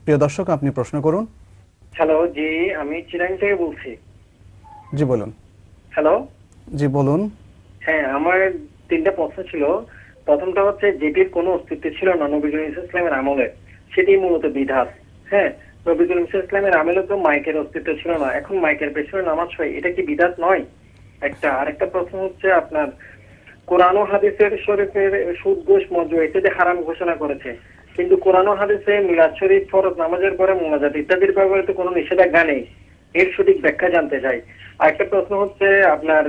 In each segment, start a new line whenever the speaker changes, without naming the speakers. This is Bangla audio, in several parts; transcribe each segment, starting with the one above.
প্রিয় দর্শক, আপনি প্রশ্ন করুন।
হ্যালো, জি আমি চিরাং থেকে বলছি।
জি বলুন।
হ্যালো,
জি বলুন।
হ্যাঁ আমার তিনটা প্রশ্ন ছিল। প্রথমটা হচ্ছে যেটির কোনো অস্তিত্ব ছিল না নবী করিম ইসলামের আমলে, সেটি মূলত বিধাত। হ্যাঁ, নবী করিম ইসলামের আমলে তো মাইকের অস্তিত্ব ছিল না, এখন মাইকের পেছনে নামাজ হয়, এটা কি বিধাত নয়? আরেকটা প্রশ্ন হচ্ছে আপনার কোরআন ও হাদিসের শরীফের সুদ ঘুষ মদ ইত্যাদি হারাম ঘোষণা করেছে, কিন্তু কোরআন ও হাদিসে মিলাদ শরীফ, ফরজ নামাজের পরে মোনাজাত ইত্যাদির ব্যাপারে তো কোনো নিষেধাজ্ঞা নেই। এর সঠিক ব্যাখ্যা জানতে চাই। আরেকটা প্রশ্ন হচ্ছে আপনার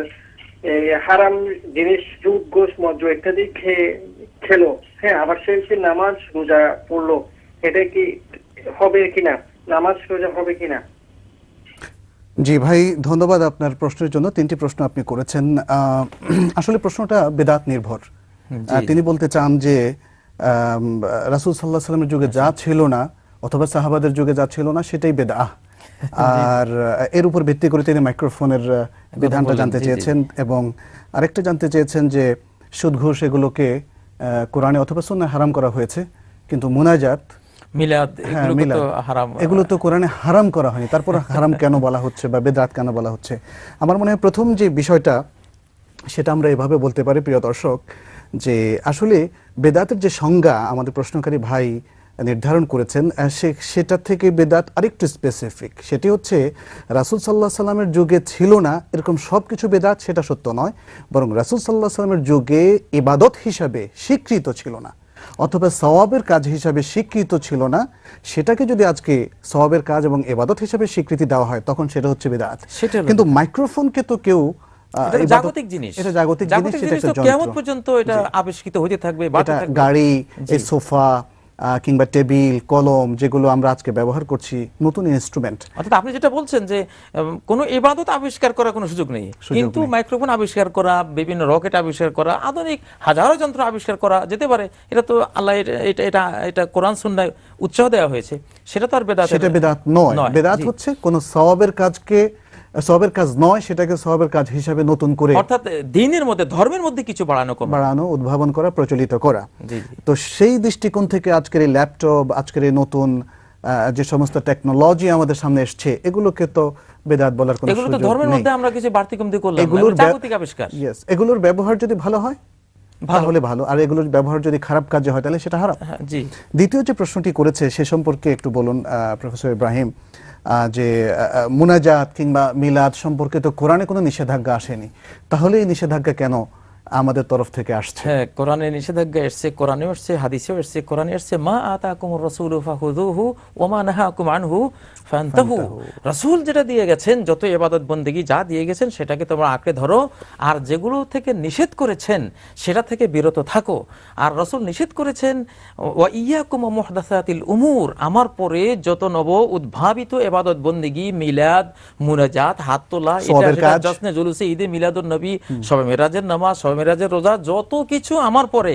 এই হারাম জিনিস সুদ ঘুষ মদ ইত্যাদি খেলো, হ্যাঁ, আবার সে নামাজ রোজা পড়লো, এটা কি হবে কিনা, নামাজ রোজা হবে কিনা?
জি ভাই, ধন্যবাদ আপনার প্রশ্নের জন্য। তিনটি প্রশ্ন আপনি করেছেন। আসলে প্রশ্নটা বেদাত নির্ভর। তিনি বলতে চান যে রাসূল সাল্লাল্লাহু আলাইহি ওয়াসাল্লামের যুগে যা ছিল না অথবা সাহাবাদের যুগে যা ছিল না সেটাই বেদআহ। আর এর উপর ভিত্তি করে তিনি মাইক্রোফোনের বিধানটা জানতে চেয়েছেন, এবং আরেকটা জানতে চেয়েছেন যে সুদ ঘুষ এগুলোকে কোরআনে অথবা সুন্নাহে হারাম করা হয়েছে, কিন্তু মুনাজাত,
মিলাদ
এগুলো তো কোরআনে হারাম করা হয়নি, তারপর হারাম কেন বলা হচ্ছে বা বেদাত কেন বলা হচ্ছে? আমার মনে হয় প্রথম যে বিষয়টা সেটা আমরা এভাবে বলতে পারি, প্রিয় দর্শক, যে আসলে বেদাতের যে সংজ্ঞা আমাদের প্রশ্নকারী ভাই নির্ধারণ করেছেন সেটা থেকে বেদাত আরেকটু স্পেসিফিক। সেটি হচ্ছে রাসূল সাল্লাল্লাহু আলাইহি সাল্লামের যুগে ছিল না এরকম সব কিছু বেদাত, সেটা সত্য নয়, বরং রাসূল সাল্লাল্লাহু আলাইহি সাল্লামের যুগে ইবাদত হিসাবে স্বীকৃত ছিল না অথবা সওয়াবের কাজ হিসাবে স্বীকৃত ছিল না, সেটাকে যদি আজকে সওয়াবের কাজ এবং ইবাদত হিসাবে স্বীকৃতি দেওয়া হয় তখন সেটা হচ্ছে বিদআত। কিন্তু মাইক্রোফোনকে তো কেউ
জাগতিক জিনিস,
এটা জাগতিক জিনিস, সেটা একটা যন্ত্র,
কিয়ামত পর্যন্ত এটা আবিষ্কৃত হতে থাকবে, বাড়তে থাকবে।
গাড়ি, এই সোফা কিংবা টেবিল, কলম, যেগুলো আমরা আজকে ব্যবহার করছি, নতুন ইনস্ট্রুমেন্ট।
অর্থাৎ আপনি যেটা বলছেন যে কোনো ইবাদত আবিষ্কার করার কোনো সুযোগ নেই, কিন্তু মাইক্রোফোন আবিষ্কার করা, বিভিন্ন রকেট আবিষ্কার করা, আধুনিক হাজারো যন্ত্র আবিষ্কার করা যেতে পারে, এটা তো আল্লাহ এটা কোরআন সুন্নাহয় উৎসাহ দেওয়া হয়েছে, সেটা তো আর বেদাত,
সেটা বেদাত নয়। বেদাত হচ্ছে কোন সওয়াবের কাজকে সওয়াবের কাজ নয়, সেটাকে সওয়াবের কাজ হিসাবে নতুন করে,
অর্থাৎ দ্বীনের মধ্যে, ধর্মের মধ্যে কিছু বাড়ানো,
উদ্ভাবন করা, প্রচলিত করা। তো সেই দৃষ্টিকোণ থেকে আজকের এই ল্যাপটপ, আজকের এই নতুন যে সমস্ত টেকনোলজি আমাদের সামনে এসছে, এগুলোকে তো বেদাত বলার কোনো সুযোগ নেই।
এগুলো তো ধর্মের মধ্যে আমরা কিছু বাড়তি কমতি করলাম, জাগতিক আবিষ্কার।
এগুলোর ব্যবহার যদি ভালো হয় তাহলে ভালো, আর এগুলোর ব্যবহার যদি খারাপ কাজে হয় তাহলে সেটা হারাম।
জি।
দ্বিতীয় যে প্রশ্নটি করেছে সে সম্পর্কে একটু বলুন প্রফেসর ইব্রাহিম, যে মুনাজাত কিংবা মিলাদ সম্পর্কে তো কোরআনে কোনো নিষেধাজ্ঞা আসেনি, তাহলে এই নিষেধাজ্ঞা কেন আমাদের তরফ থেকে আসছে?
হ্যাঁ, কোরআনে নিষেধাজ্ঞা এসেছে, কোরআনেও এসেছে, হাদিসেও এসেছে। কোরআনে এসেছে মা আতাকুমুর রাসূলু ফাখুযুহু ওয়া মা নাহাকুম আনহু ফান্তাহু। রাসূল যেটা দিয়ে গেছেন, যত ইবাদত বন্দেগী যা দিয়ে গেছেন সেটাকে তোমরা আঁকড়ে ধরো, আর যেগুলো থেকে নিষেধ করেছেন সেটা থেকে বিরত থাকো। আর রাসূল নিষেধ করেছেন ওয়া ইয়াকুম ওয়া মুহদাসাতিল উমুর, আমার পরে যত নব উদ্ভাবিত ইবাদত বন্দেগী, মিলাদ, মুনাজাত, হাত তোলা, এটা জশ্নে জুলুসে, ঈদে মিলাদুন নবী, শবে মেরাজের নামাজ, শবে মেরাজের রোজা, যত কিছু আমার পরে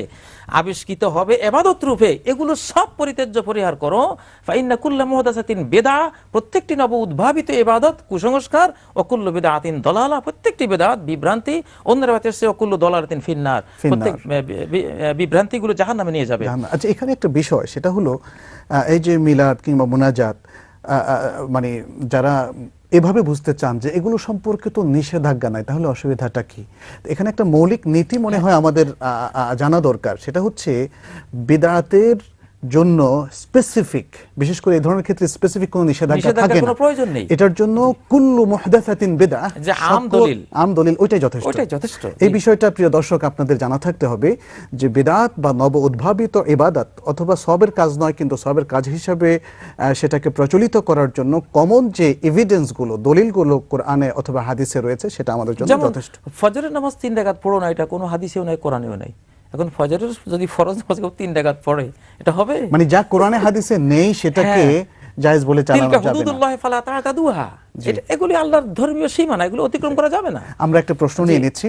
আবিষ্কৃত হবে ইবাদত রূপে, এগুলো সব পরিত্যাজ্য, পরিহার করো। ফাইন্না কুল্লা মুহদাসাতিন বিদআ, প্রত্যেকটি নব উদ্ভাবিত ইবাদত কুসংস্কার, ওয়া কুল্লু বিদআতিন দালালা, প্রত্যেকটি বিদআত বিভ্রান্তি, অন্য রাওয়ায়াতে আছে ওয়া কুল্লু দালালাতিন ফিন্নার, প্রত্যেক বিভ্রান্তিগুলো জাহান্নামে নিয়ে যাবে।
আচ্ছা, এখানে একটা বিষয়, সেটা হলো এই যে মিলাদ কিংবা মুনাজাত, মানে যারা এভাবে বুঝতে চান যে এগুলো সম্পর্কে তো নিষেধাজ্ঞা নাই, তাহলে অসুবিধাটা কি? এখানে একটা মৌলিক নীতি মনে হয় আমাদের জানা দরকার, সেটা হচ্ছে বিদআতের জন্য স্পেসিফিক, বিশেষ করে এই ধরনের ক্ষেত্রে স্পেসিফিক কোনো নিষেধাজ্ঞা থাকে না,
কোনো প্রয়োজন নেই।
এটার জন্য কুল্লু মুহদাসাতিন বিদআ,
যে আম দলিল
ওইটাই যথেষ্ট। এই বিষয়টা প্রিয় দর্শক আপনাদের জানা থাকতে হবে যে বিদআত বা নব উদ্ভাবিত ইবাদত অথবা সওয়াবের কাজ নয়, কিন্তু সওয়াবের কাজ হিসাবে সেটাকে প্রচলিত করার জন্য কমন যে এভিডেন্সগুলো, দলিলগুলো কোরআনে অথবা হাদিসে রয়েছে, সেটা আমাদের জন্য যথেষ্ট।
ফজরের নামাজ 3 রাকাত পড়ো না, এটা কোনো হাদিসেও নাই, কোরআনেও নাই। এখন ফজরের যদি ফরজ নামাজ 3 রাকাত পড়ে, এটা হবে?
মানে যা কোরআনে হাদিসে নেই সেটাকে জায়েজ বলে চালানো যাবে না।
হুদুদুল্লাহি ফালা তা'তাদুহা, এগুলি আল্লাহর ধর্মীয় সীমানা, এগুলো অতিক্রম করা যাবে না।
আমরা একটা প্রশ্ন নিয়ে নিচ্ছি।